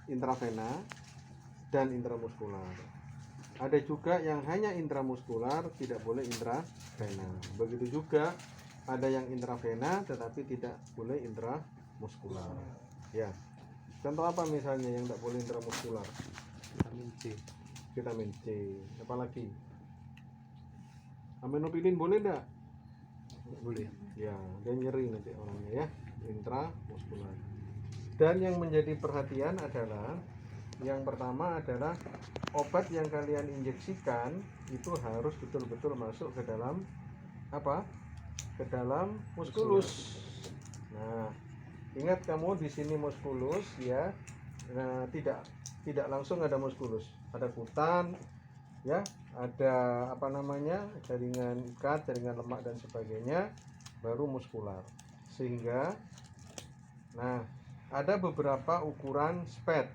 intravena dan intramuskular. Ada juga yang hanya intramuskular, tidak boleh intravena. Begitu juga ada yang intravena tetapi tidak boleh intramuskular. Ya. Contoh apa misalnya yang tidak boleh intramuskular? Vitamin C. Vitamin C. Apalagi? Aminopilin boleh enggak? Boleh. Ya, dia nyeri nanti orangnya ya, intramuskular. Dan yang menjadi perhatian adalah yang pertama adalah obat yang kalian injeksikan itu harus betul-betul masuk ke dalam apa? Ke dalam muskulus. Nah, ingat kamu di sini muskulus ya. Nah, tidak langsung ada muskulus. Ada kutan ya, ada apa namanya? Jaringan ikat, jaringan lemak dan sebagainya, baru muskular. Sehingga nah, ada beberapa ukuran SPED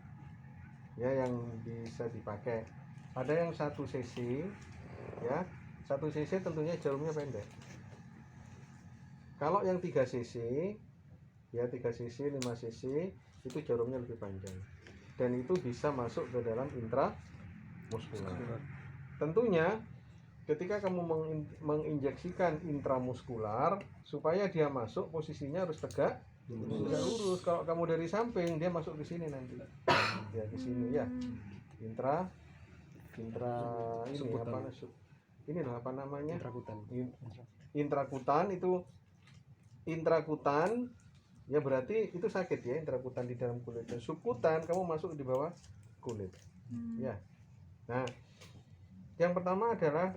ya yang bisa dipakai. Ada yang 1 cc ya. 1 cc tentunya jarumnya pendek. Kalau yang 3 cc ya, 3 cc, 5 cc itu jarumnya lebih panjang. Dan itu bisa masuk ke dalam intramuskular. Tentunya ketika kamu menginjeksikan intramuskular, supaya dia masuk posisinya harus tegak lurus. Kalau kamu dari samping, dia masuk ke sini nanti. Ya ke sini ya. Intra ini apa ini loh apa namanya? Intrakutan itu intrakutan ya, berarti itu sakit ya, intrakutan di dalam kulit. Dan subkutan kamu masuk di bawah kulit. Ya. Nah, yang pertama adalah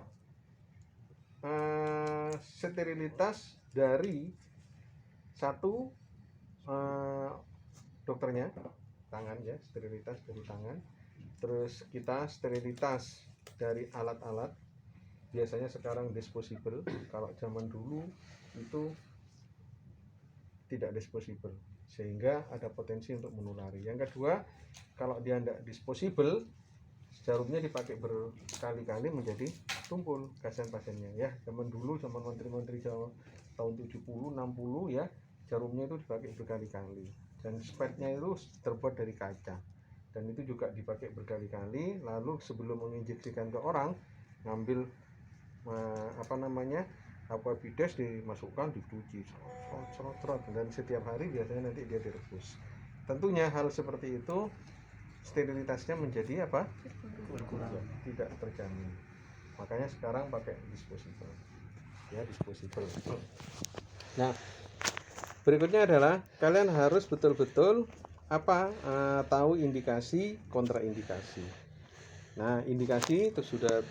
sterilitas dari satu dokternya, tangan ya, sterilitas dari tangan. Terus kita sterilitas dari alat-alat, biasanya sekarang disposable. Kalau zaman dulu itu tidak disposable, sehingga ada potensi untuk menulari. Yang kedua, kalau dia tidak disposable, jarumnya dipakai berkali-kali menjadi tumpul. Kasihan pasiennya ya. Zaman dulu, zaman menteri-menteri Jawa tahun 70, 60 ya, jarumnya itu dipakai berkali-kali. Dan spetnya itu terbuat dari kaca. Dan itu juga dipakai berkali-kali. Lalu sebelum menginjeksikan ke orang, ngambil apa namanya, aquabides, dimasukkan, dicuci, serot, dan setiap hari biasanya nanti dia direbus. Tentunya hal seperti itu sterilitasnya menjadi apa? Berkurang, tidak terjamin. Makanya sekarang pakai disposable. Ya, disposable. Nah, berikutnya adalah kalian harus betul-betul apa? Tahu indikasi, kontraindikasi. Nah, indikasi itu sudah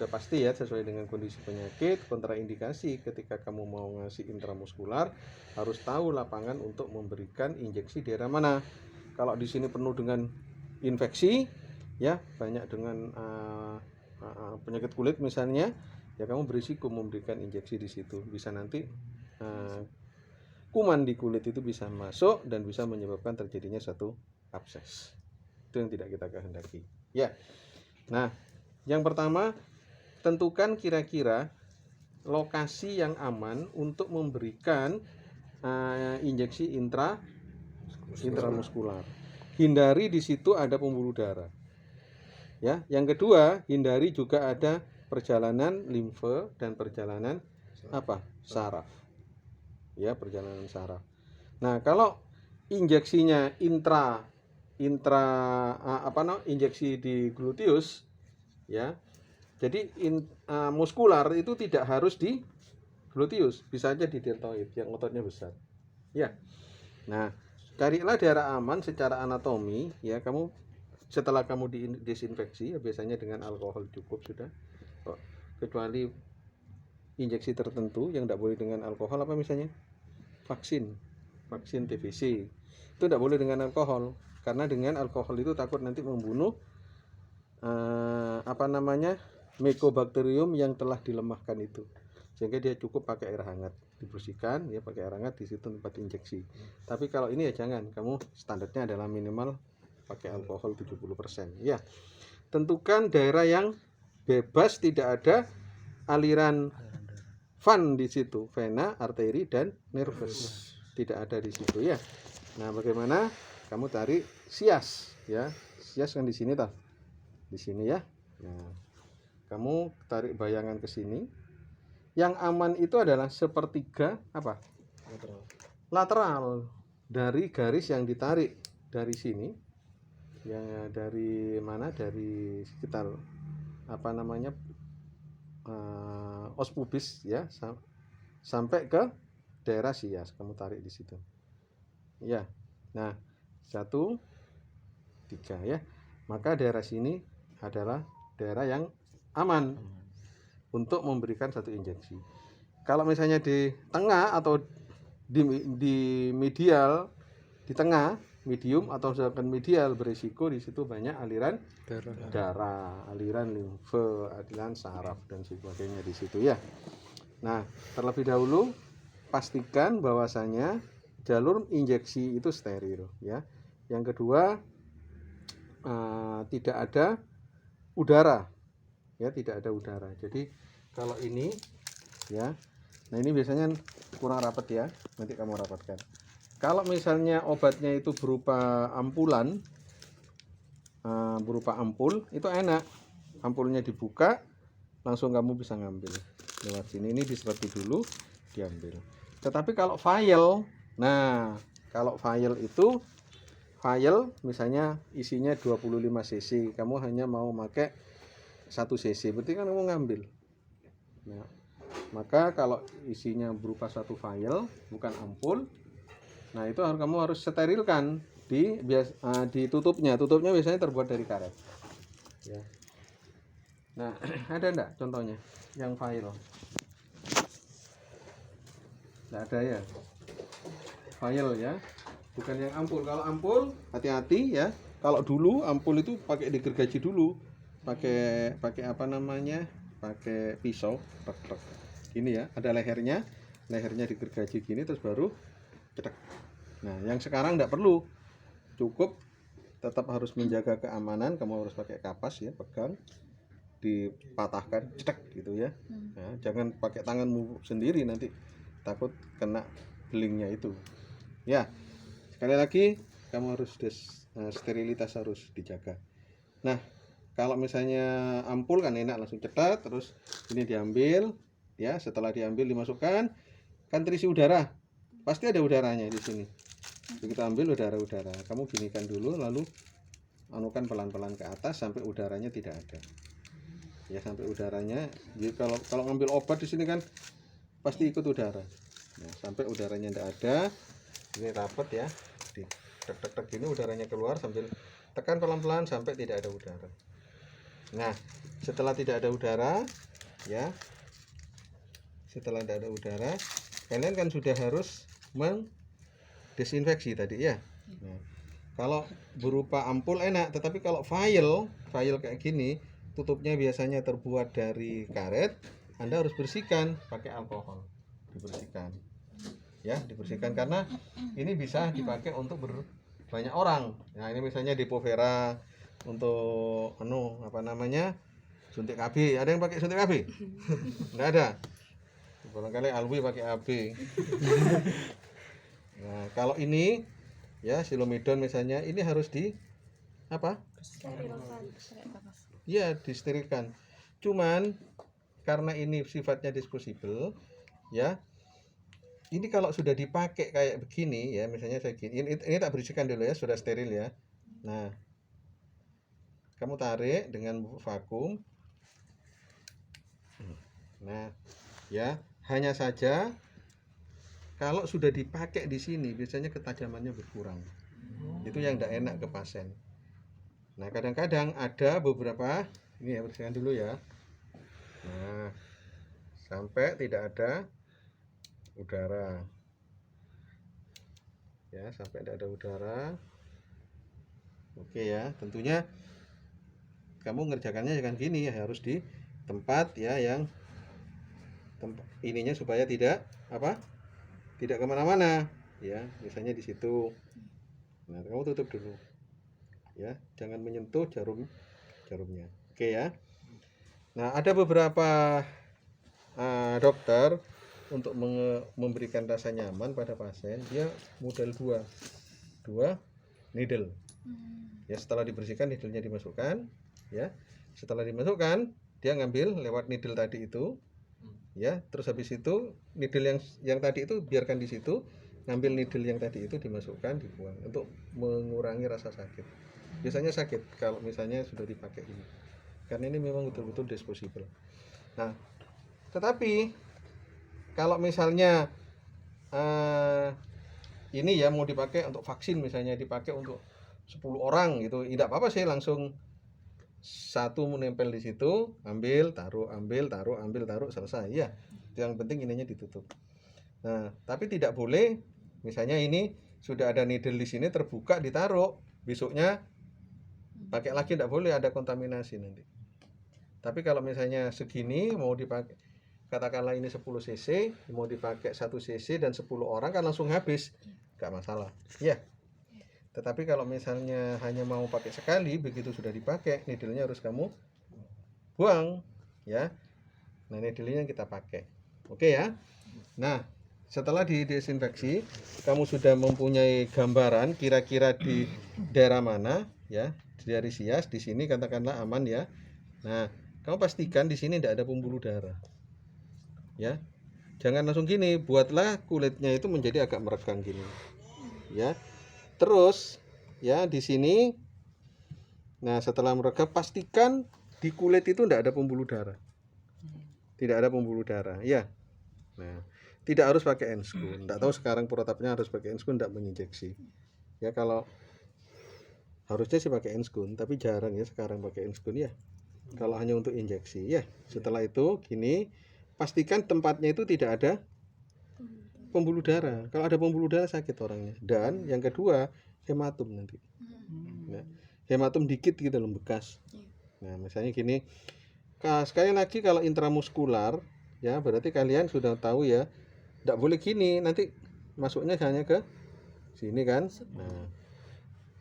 pasti ya, sesuai dengan kondisi penyakit. Kontraindikasi ketika kamu mau ngasih intramuskular, harus tahu lapangan untuk memberikan injeksi daerah mana. Kalau di sini penuh dengan infeksi ya, banyak dengan penyakit kulit misalnya, ya kamu berisiko memberikan injeksi di situ. Bisa nanti kuman di kulit itu bisa masuk dan bisa menyebabkan terjadinya satu abses. Itu yang tidak kita kehendaki. Ya. Nah, yang pertama, tentukan kira-kira lokasi yang aman untuk memberikan injeksi intramuskular. Hindari di situ ada pembuluh darah. Ya, yang kedua, hindari juga ada perjalanan limfe dan perjalanan apa? Saraf. Ya, perjalanan saraf. Nah, kalau injeksinya injeksi di gluteus ya. Jadi muskular itu tidak harus di gluteus, bisa aja di deltoid yang ototnya besar. Ya. Nah, carilah daerah aman secara anatomi ya. Kamu setelah kamu disinfeksi ya, biasanya dengan alkohol cukup sudah. Kecuali injeksi tertentu yang tidak boleh dengan alkohol, apa misalnya? Vaksin TBC. Itu tidak boleh dengan alkohol, karena dengan alkohol itu takut nanti membunuh Mycobacterium yang telah dilemahkan itu, sehingga dia cukup pakai air hangat, dibersihkan ya, pakai air hangat di situ tempat injeksi. Tapi kalau ini ya jangan, kamu standarnya adalah minimal pakai alkohol 70% ya. Tentukan daerah yang bebas, tidak ada aliran van di situ, vena, arteri dan nervus, tidak ada di situ ya. Nah, bagaimana? Kamu tarik sias ya. Sias kan di sini tah. Di sini ya. Nah, kamu tarik bayangan ke sini. Yang aman itu adalah sepertiga apa? Lateral dari garis yang ditarik dari sini. Ya, dari mana? Dari sekitar apa namanya? Os pubis ya, sampai ke daerah sias. Kamu tarik di situ. Ya. Nah, 1 3 ya. Maka daerah sini adalah daerah yang aman untuk memberikan satu injeksi. Kalau misalnya di tengah atau di medial, di tengah, medium atau misalkan medial, berisiko di situ banyak aliran darah, aliran limfe, aliran saraf dan sebagainya di situ ya. Nah, terlebih dahulu pastikan bahwasanya jalur injeksi itu steril ya. Yang kedua, tidak ada udara ya, tidak ada udara. Jadi kalau ini ya, nah ini biasanya kurang rapat ya, nanti kamu rapatkan. Kalau misalnya obatnya itu berupa ampulan, berupa ampul, itu enak, ampulnya dibuka langsung kamu bisa ngambil lewat sini. Ini disereti dulu, diambil. Tetapi kalau vial, nah kalau vial itu, vial misalnya isinya 25 cc, kamu hanya mau pakai 1 cc, berarti kan kamu ngambil. Nah, maka kalau isinya berupa satu vial, bukan ampul, nah itu kamu harus sterilkan di tutupnya. Tutupnya biasanya terbuat dari karet. Ya. Nah, ada enggak contohnya yang vial? Enggak ada ya. Vial ya. Bukan yang ampul. Kalau ampul hati-hati ya. Kalau dulu ampul itu pakai digergaji dulu. Pakai apa namanya? Pakai pisau, tek-tek. Gini ya, ada lehernya digergaji gini terus baru cetek. Nah, yang sekarang enggak perlu. Cukup tetap harus menjaga keamanan, kamu harus pakai kapas ya, pegang, dipatahkan, cetek gitu ya. Nah, jangan pakai tanganmu sendiri, nanti takut kena belingnya itu. Ya, sekali lagi kamu harus sterilitas harus dijaga. Nah, kalau misalnya ampul kan enak, langsung cetak, terus ini diambil ya, setelah diambil dimasukkan, kan terisi udara, pasti ada udaranya di sini. Kita ambil udara, kamu ginikan dulu, lalu anukan pelan-pelan ke atas sampai udaranya tidak ada. Ya, sampai udaranya. Jadi kalau ngambil obat di sini kan pasti ikut udara. Nah, sampai udaranya tidak ada, ini rapat ya, di tek gini udaranya keluar, sambil tekan pelan-pelan sampai tidak ada udara. Nah, setelah tidak ada udara ya, setelah tidak ada udara, kalian kan sudah harus mendesinfeksi tadi ya. Nah, kalau berupa ampul enak, tetapi kalau vial kayak gini, tutupnya biasanya terbuat dari karet, Anda harus bersihkan pakai alkohol, dibersihkan ya, dibersihkan karena ini bisa dipakai untuk banyak orang. Nah, ini misalnya di Povera untuk apa namanya, suntik KB. Ada yang pakai suntik KB? Enggak ada. Barangkali Alwi pakai AB. Nah, kalau ini ya Silomidon misalnya, ini harus di apa? Iya, disterilkan. Cuman karena ini sifatnya disposable ya, ini kalau sudah dipakai kayak begini ya, misalnya saya gini, ini tak bersihkan dulu ya, sudah steril ya. Nah, kamu tarik dengan vakum. Nah, ya, hanya saja kalau sudah dipakai di sini biasanya ketajamannya berkurang. Itu yang tidak enak ke pasien. Nah, kadang-kadang ada beberapa, ini ya, bersihkan dulu ya. Nah, sampai tidak ada udara. Ya, sampai tidak ada udara. Oke ya, tentunya kamu ngerjakannya jangan gini ya, harus di tempat ya yang ininya supaya tidak apa? Tidak kemana-mana ya, misalnya di situ. Nah, kamu tutup dulu ya, jangan menyentuh jarumnya. Oke ya. Nah, ada beberapa dokter untuk memberikan rasa nyaman pada pasien, dia model dua needle Ya, setelah dibersihkan needle-nya dimasukkan, ya. Setelah dimasukkan, dia ngambil lewat needle tadi itu, ya. Terus habis itu needle yang tadi itu biarkan di situ, ngambil needle yang tadi itu dimasukkan, dibuang untuk mengurangi rasa sakit. Biasanya sakit kalau misalnya sudah dipakai ini, karena ini memang betul-betul disposable. Nah, tetapi kalau misalnya ini ya mau dipakai untuk vaksin, misalnya dipakai untuk 10 orang gitu, tidak apa-apa sih, langsung satu menempel di situ, ambil taruh, selesai ya. Yang penting ininya ditutup. Nah, tapi tidak boleh misalnya ini sudah ada needle di sini terbuka ditaruh, besoknya pakai lagi, tidak boleh, ada kontaminasi nanti. Tapi kalau misalnya segini mau dipakai, katakanlah ini 10 cc, mau dipakai 1 cc dan 10 orang kan langsung habis, nggak masalah ya. Tetapi kalau misalnya hanya mau pakai sekali, begitu sudah dipakai, needle-nya harus kamu buang ya. Nah, needle-nya kita pakai, oke ya. Nah, setelah didesinfeksi, kamu sudah mempunyai gambaran kira-kira di daerah mana ya, dari sias di sini katakanlah aman ya. Nah, kamu pastikan di sini tidak ada pembuluh darah ya. Jangan langsung gini, buatlah kulitnya itu menjadi agak meregang gini ya. Terus ya di sini, nah setelah meregang pastikan di kulit itu tidak ada pembuluh darah, tidak ada pembuluh darah ya. Nah, tidak harus pakai enscoon, tidak tahu sekarang protapnya harus pakai enscoon, tidak menginjeksi ya. Kalau harusnya sih pakai enscoon, tapi jarang ya sekarang pakai enscoon ya, kalau hanya untuk injeksi ya. Setelah itu gini, pastikan tempatnya itu tidak ada pembuluh darah. Kalau ada pembuluh darah sakit orangnya. Dan yang kedua, hematum nanti. Nah, hematum dikit gitu loh, bekas. Nah, misalnya gini, sekali lagi kalau intramuskular ya, berarti kalian sudah tahu ya, tidak boleh gini, nanti masuknya hanya ke sini kan. Nah,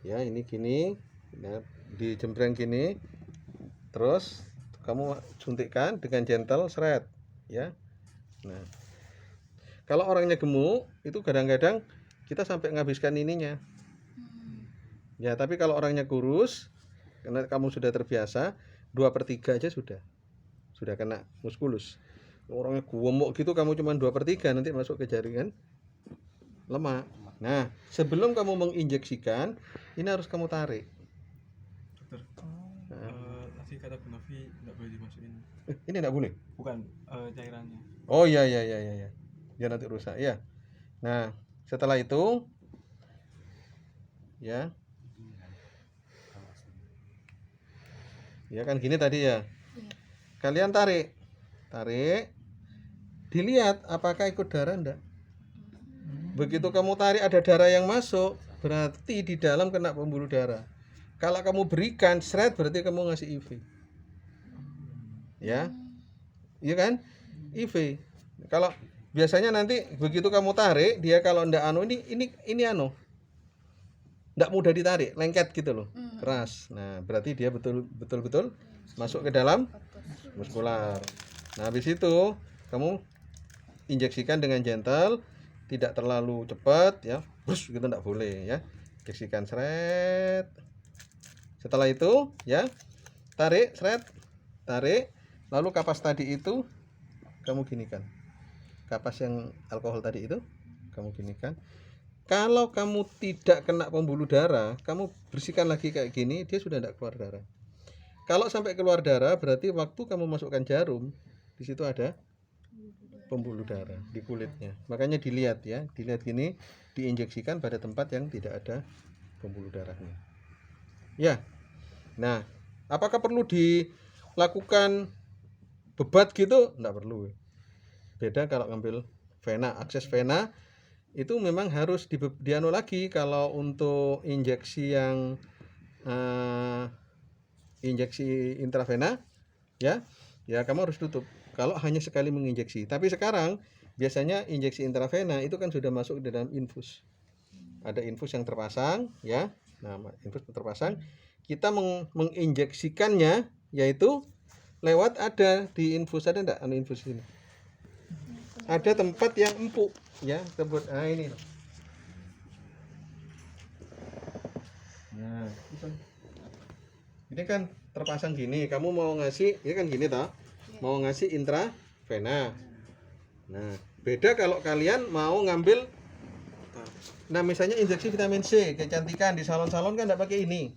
ya ini gini, nah, dijembreng gini, terus kamu suntikkan dengan gentle, seret ya. Nah, kalau orangnya gemuk itu kadang-kadang kita sampai menghabiskan ininya ya. Tapi kalau orangnya kurus, karena kamu sudah terbiasa, 2/3 aja sudah kena muskulus. Orangnya gemuk gitu, kamu cuma 2/3, nanti masuk ke jaringan lemak. Nah, sebelum kamu menginjeksikan, ini harus kamu tarik. Dokter, tadi kata Bu Novi nggak boleh dimasukin. Ini nggak boleh? Bukan, cairannya. Oh iya. Ya nanti rusak ya. Nah, setelah itu ya. Ya kan gini tadi ya. Kalian tarik. Dilihat apakah ikut darah enggak. Begitu kamu tarik ada darah yang masuk, berarti di dalam kena pembuluh darah. Kalau kamu berikan seret, berarti kamu ngasih IV. Ya. Iya kan? IV. Kalau biasanya nanti begitu kamu tarik, dia kalau ndak ini ndak mudah ditarik, lengket gitu loh, keras. Nah, berarti dia betul-betul masuk ke dalam muskular. Nah, habis itu kamu injeksikan dengan gentle, tidak terlalu cepat ya. Bus gitu ndak boleh ya. Injeksikan seret. Setelah itu ya, tarik seret, tarik, lalu kapas tadi itu kamu ginikan. Kapas yang alkohol tadi itu kamu ginikan. Kalau kamu tidak kena pembuluh darah, kamu bersihkan lagi kayak gini, dia sudah tidak keluar darah. Kalau sampai keluar darah, berarti waktu kamu masukkan jarum, di situ ada pembuluh darah di kulitnya. Makanya dilihat ya, dilihat gini, diinjeksikan pada tempat yang tidak ada pembuluh darahnya. Ya. Nah, apakah perlu dilakukan bebat gitu? Tidak perlu. Beda kalau ngambil vena, akses vena itu memang harus diano lagi. Kalau untuk injeksi yang injeksi intravena ya kamu harus tutup kalau hanya sekali menginjeksi. Tapi sekarang biasanya injeksi intravena itu kan sudah masuk di dalam infus, ada infus yang terpasang ya. Nah, infus terpasang, kita menginjeksikannya yaitu lewat, ada di infus, ada enggak infus ini, ada tempat yang empuk ya, sebut ini loh. Nah, ini kan terpasang gini, kamu mau ngasih, ini kan gini toh, mau ngasih intravena. Nah, beda kalau kalian mau ngambil, nah misalnya injeksi vitamin C, kecantikan di salon-salon kan tidak pakai ini,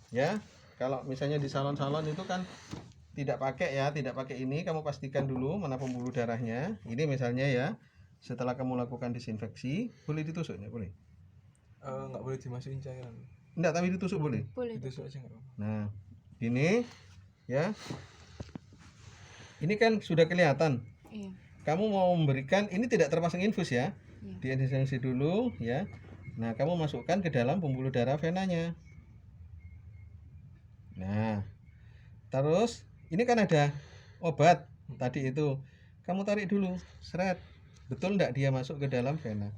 ya. Kalau misalnya di salon-salon itu kan tidak pakai ya, tidak pakai ini. Kamu pastikan dulu mana pembuluh darahnya. Ini misalnya ya, setelah kamu lakukan disinfeksi, boleh ditusuk ya, boleh. Nggak boleh dimasukin cairan. Enggak, tapi ditusuk boleh. Boleh. Ditusuk aja nggak apa-apa. Nah, ini ya. Ini kan sudah kelihatan. Iya. Kamu mau memberikan, ini tidak terpasang infus ya. Iya. Diinjeksi dulu ya. Nah, kamu masukkan ke dalam pembuluh darah venanya. Nah, terus ini kan ada obat tadi itu. Kamu tarik dulu, seret. Betul enggak dia masuk ke dalam vena?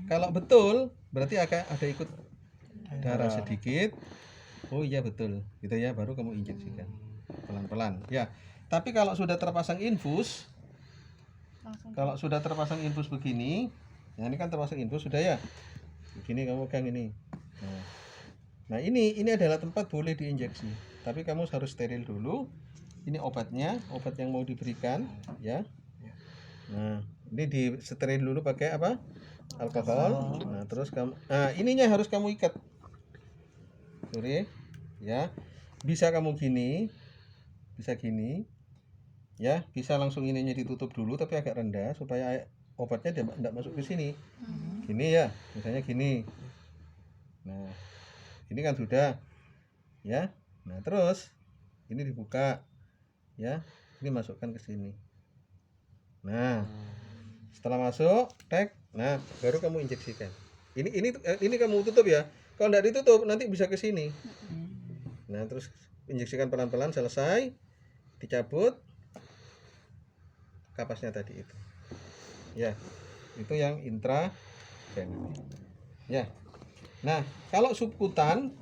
Kalau betul, berarti ada ikut darah sedikit. Oh iya betul, gitu ya, baru kamu injeksikan pelan-pelan. Ya, tapi kalau sudah terpasang infus, Langsung. kalau sudah terpasang infus begini, nah ini kan terpasang infus sudah ya. Begini kamu pegang ini. Nah ini adalah tempat boleh diinjeksi, tapi kamu harus steril dulu. Ini obatnya, obat yang mau diberikan, ya. Nah ini di steril dulu pakai apa? Alkohol. Nah terus kamu, ininya harus kamu ikat. Sorry, ya. Bisa kamu gini, bisa gini, ya. Bisa langsung ininya ditutup dulu, tapi agak rendah supaya obatnya tidak masuk ke sini. Gini ya, misalnya gini. Nah, ini kan sudah, ya. Nah terus ini dibuka, ya. Ini masukkan ke sini. Nah, setelah masuk, tek. Nah, baru kamu injeksikan. Ini kamu tutup ya. Kalau tidak ditutup nanti bisa ke sini. Nah, terus injeksikan pelan-pelan, selesai, dicabut kapasnya tadi itu. Ya, itu yang intravena. Ya. Nah, kalau subkutan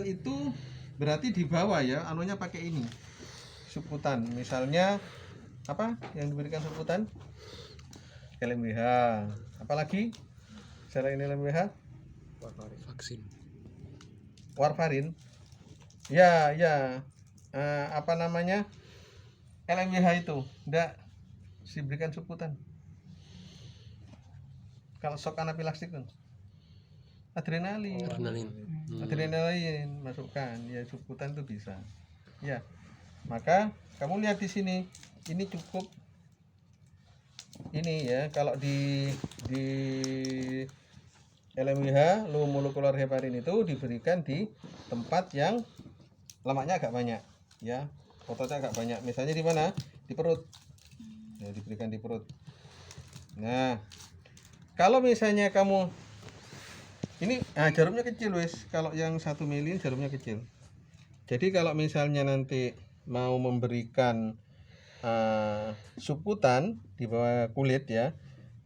itu berarti di bawah ya, anunya pakai ini. Subkutan, misalnya apa yang diberikan subkutan? LMWH. Apalagi selain LMWH? Vaksin. Warfarin. Ya, ya. Apa namanya? LMWH itu enggak diberikan subkutan. Kalau shock anafilaktik kan adrenalin. Adrenalin masukkan ya, subkutan itu bisa. Ya. Maka kamu lihat di sini, ini cukup ini ya, kalau di LMWH low molecular heparin itu diberikan di tempat yang lemaknya agak banyak ya, ototnya agak banyak. Misalnya di mana? Di perut. Ya, diberikan di perut. Nah, kalau misalnya kamu ini jarumnya kecil wes, kalau yang 1 mili jarumnya kecil. Jadi kalau misalnya nanti mau memberikan subkutan di bawah kulit ya,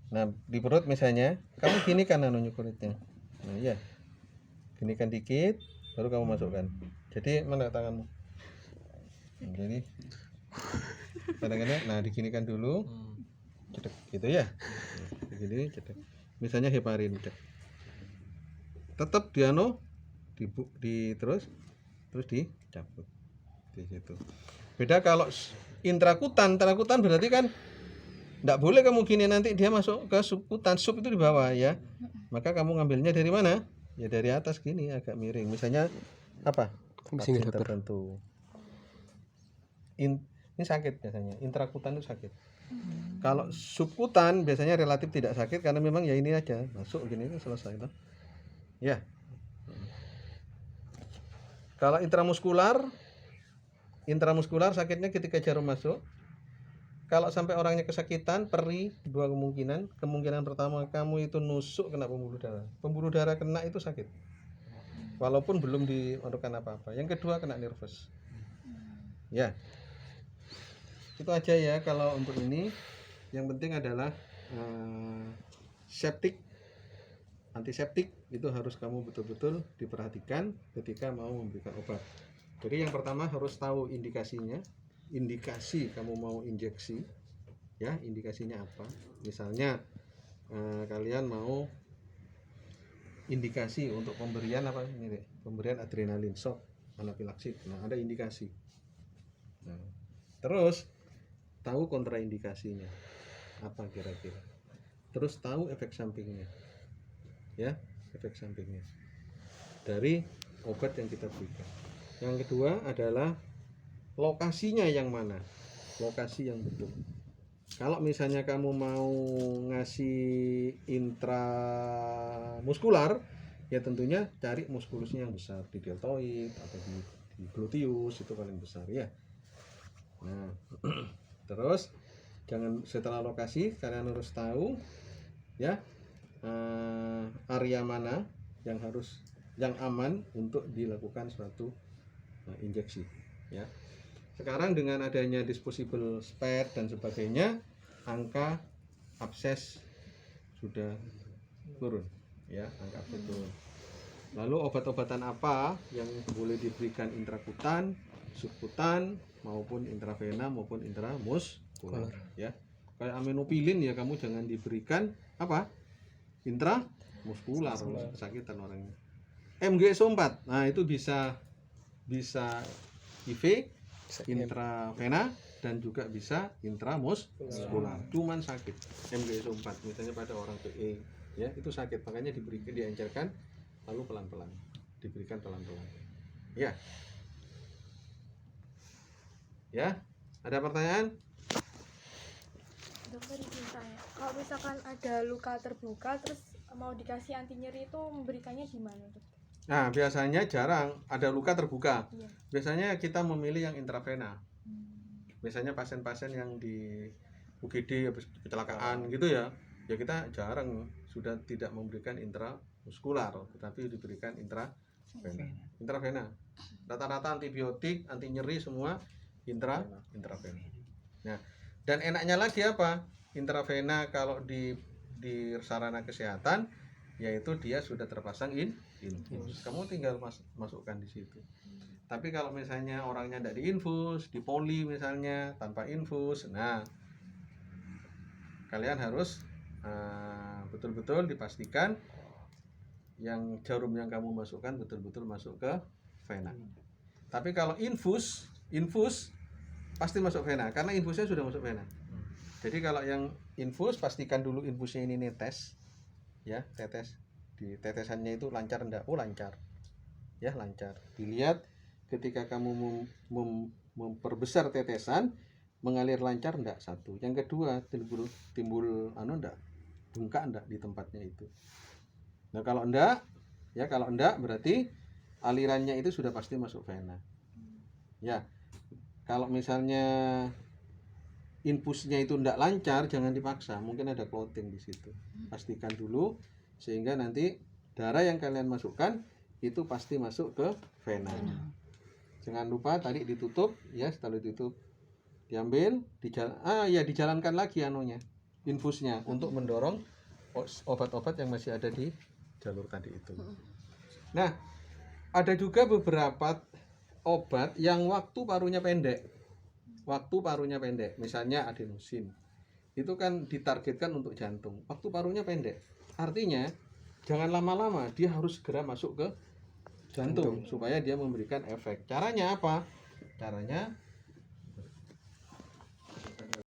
nah di perut misalnya, kamu ginikan anunya kulitnya. Nah iya, ginikan dikit, baru kamu masukkan. Jadi mana tanganmu? Jadi kadang-kadang, nah diginikan dulu, cedek gitu ya. Begini cedek. Misalnya heparin, cedek. Tetap diano, terus dicabut di situ. Beda kalau intrakutan berarti kan tidak boleh kamu gini, nanti dia masuk ke subkutan. Sub itu di bawah ya. Maka kamu ngambilnya dari mana? Ya dari atas gini, agak miring. Misalnya apa? Sini, Vaksin dokter. tertentu. Ini sakit biasanya. Intrakutan itu sakit. Kalau subkutan biasanya relatif tidak sakit karena memang ya ini aja masuk gini itu selesai toh. Ya. Kalau intramuskular sakitnya ketika jarum masuk. Kalau sampai orangnya kesakitan, perih, dua kemungkinan. Kemungkinan pertama, kamu itu nusuk kena pembuluh darah. Pembuluh darah kena itu sakit, walaupun belum dilakukan apa-apa. Yang kedua, kena nervous. Ya, itu aja ya kalau untuk ini. Yang penting adalah antiseptik itu harus kamu betul-betul diperhatikan ketika mau memberikan obat. Jadi yang pertama harus tahu indikasinya. Indikasi kamu mau injeksi ya, indikasinya apa. Misalnya kalian mau indikasi untuk pemberian apa ini deh, pemberian adrenalin shock anafilaksis. Nah, ada indikasi. Nah, terus tahu kontraindikasinya apa kira-kira. Terus tahu efek sampingnya. Ya, efek sampingnya dari obat yang kita berikan. Yang kedua adalah lokasinya yang mana? Lokasi yang betul. Kalau misalnya kamu mau ngasih intramuskular, ya tentunya cari muskulusnya yang besar di deltoid atau di gluteus, itu paling besar ya. Nah, terus jangan setelah lokasi kalian harus tahu ya area mana yang aman untuk dilakukan suatu injeksi ya. Sekarang dengan adanya disposable pad dan sebagainya, angka abses sudah turun ya, angka abses turun. Lalu obat-obatan apa yang boleh diberikan intrakutan, subkutan maupun intravena maupun intramuskular ya. Kayak aminopilin ya kamu jangan diberikan apa? Intramuskular, kesakitan orangnya. MGSO4. Nah, itu bisa IV intravena dan juga bisa intramuskular. Cuman sakit MGSO4 misalnya pada orang PE ya, itu sakit, makanya diencerkan lalu pelan-pelan diberikan pelan-pelan ya. Ya, ada pertanyaan? Dokter, izin saya, kalau misalkan ada luka terbuka terus mau dikasih anti nyeri itu memberikannya gimana, Dok? Nah, biasanya jarang ada luka terbuka. Iya. Biasanya kita memilih yang intravena. Biasanya pasien-pasien yang di UGD habis kecelakaan gitu ya, ya kita jarang, sudah tidak memberikan intramuskular, tetapi diberikan intravena. Rata-rata antibiotik, anti nyeri semua intravena. Nah, dan enaknya lagi apa? Intravena kalau di sarana kesehatan, yaitu dia sudah terpasang infus. Kamu tinggal masukkan di situ. Tapi kalau misalnya orangnya tidak diinfus, di poli misalnya tanpa infus, nah kalian harus betul-betul dipastikan yang jarum yang kamu masukkan betul-betul masuk ke vena. Tapi kalau infus pasti masuk vena karena infusnya sudah masuk vena. Jadi kalau yang infus, pastikan dulu infusnya ini netes ya, tetes di tetesannya itu lancar enggak? Oh lancar ya, lancar. Dilihat ketika kamu memperbesar tetesan, mengalir lancar enggak? Satu. Yang kedua, timbul enggak? Bengkak enggak di tempatnya itu. Nah, kalau enggak berarti alirannya itu sudah pasti masuk vena. Ya. Kalau misalnya infusnya itu enggak lancar, jangan dipaksa, mungkin ada clotting di situ. Pastikan dulu sehingga nanti darah yang kalian masukkan itu pasti masuk ke vena. Jangan lupa tadi ditutup ya, setelah ditutup diambil, dijalankan lagi infusnya untuk mendorong obat-obat yang masih ada di jalur tadi itu. Nah, ada juga beberapa obat yang waktu parunya pendek. Misalnya adenosin. Itu kan ditargetkan untuk jantung. Waktu parunya pendek. Artinya jangan lama-lama, dia harus segera masuk ke jantung supaya dia memberikan efek. Caranya apa? Caranya